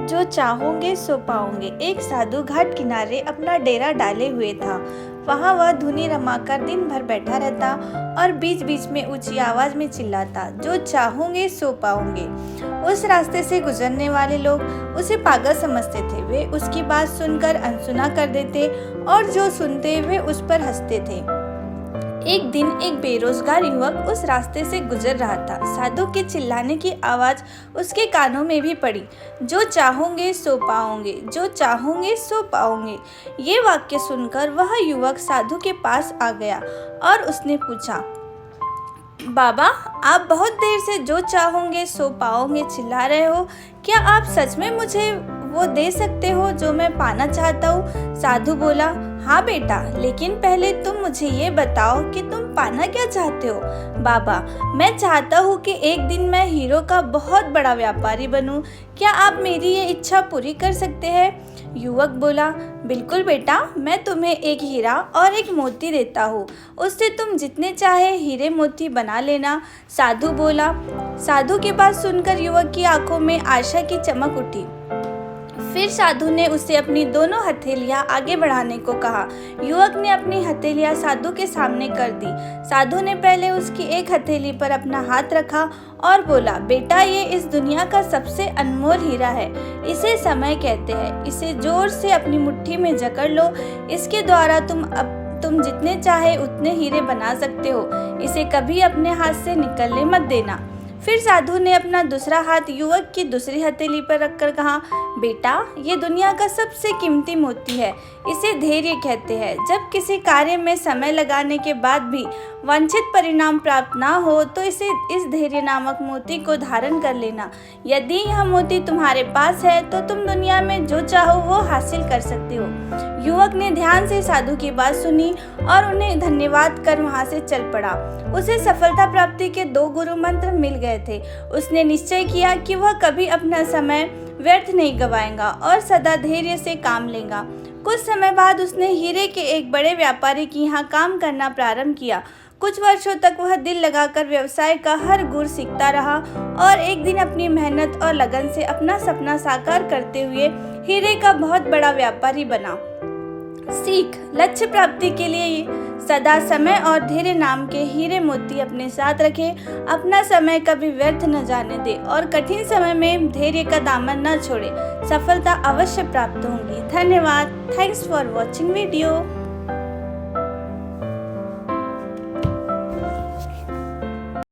जो चाहोगे सो पाओगे। एक साधु घाट किनारे अपना डेरा डाले हुए था। वहाँ वह धुनी रमाकर दिन भर बैठा रहता और बीच बीच में ऊंची आवाज में चिल्लाता, जो चाहोगे सो पाओगे। उस रास्ते से गुजरने वाले लोग उसे पागल समझते थे। वे उसकी बात सुनकर अनसुना कर देते और जो सुनते वे उस पर हंसते थे। एक दिन एक बेरोजगार युवक उस रास्ते से गुजर रहा था। साधु के चिल्लाने की आवाज उसके कानों में भी पड़ी, जो चाहोगे सो पाओगे, जो चाहोगे सो पाओगे। ये वाक्य सुनकर वह युवक साधु के पास आ गया और उसने पूछा, बाबा, आप बहुत देर से जो चाहोगे सो पाओगे चिल्ला रहे हो। क्या आप सच में मुझे वो दे सकते हो जो मैं पाना चाहता हूँ? साधु बोला, हाँ बेटा, लेकिन पहले तुम मुझे ये बताओ कि तुम पाना क्या चाहते हो। बाबा, मैं चाहता हूँ कि एक दिन मैं हीरो का बहुत बड़ा व्यापारी बनूं। क्या आप मेरी ये इच्छा पूरी कर सकते हैं? युवक बोला, बिल्कुल बेटा, मैं तुम्हें एक हीरा और एक मोती देता हूँ। उससे तुम जितने चाहे हीरे मोती बना लेना। साधु बोला। साधु की बात सुनकर युवक की आंखों में आशा की चमक उठी। फिर साधु ने उसे अपनी दोनों हथेलियां आगे बढ़ाने को कहा। युवक ने अपनी हथेलियां साधु के सामने कर दी। साधु ने पहले उसकी एक हथेली पर अपना हाथ रखा और बोला, बेटा, ये इस दुनिया का सबसे अनमोल हीरा है। इसे समय कहते हैं। इसे जोर से अपनी मुट्ठी में जकड़ लो। इसके द्वारा तुम जितने चाहे उतने हीरे बना सकते हो। इसे कभी अपने हाथ से निकलने मत देना। फिर साधु ने अपना दूसरा हाथ युवक की दूसरी हथेली पर रखकर कहा, बेटा, ये दुनिया का सबसे कीमती मोती है। इसे धैर्य कहते हैं। जब किसी कार्य में समय लगाने के बाद भी वांछित परिणाम प्राप्त ना हो तो इस धैर्य नामक मोती को धारण कर लेना। यदि यह मोती तुम्हारे पास है तो तुम दुनिया में जो चाहो वो हासिल कर सकते हो। युवक ने ध्यान से साधु की बात सुनी और उन्हें धन्यवाद कर वहां से चल पड़ा। उसे सफलता प्राप्ति के 2 गुरु मंत्र मिल गए थे। उसने निश्चय किया कि वह कभी अपना समय व्यर्थ नहीं गवाएगा और सदा धैर्य से काम लेगा। कुछ समय बाद उसने हीरे के एक बड़े व्यापारी के यहाँ काम करना प्रारंभ किया। कुछ वर्षों तक वह दिल लगाकर व्यवसाय का हर गुर सीखता रहा और एक दिन अपनी मेहनत और लगन से अपना सपना साकार करते हुए हीरे का बहुत बड़ा व्यापारी बना। सीख, लक्ष्य प्राप्ति के लिए सदा समय और धैर्य नाम के हीरे मोती अपने साथ रखें। अपना समय कभी व्यर्थ न जाने दे और कठिन समय में धैर्य का दामन न छोड़े। सफलता अवश्य प्राप्त होगी। धन्यवाद। Thanks for watching video.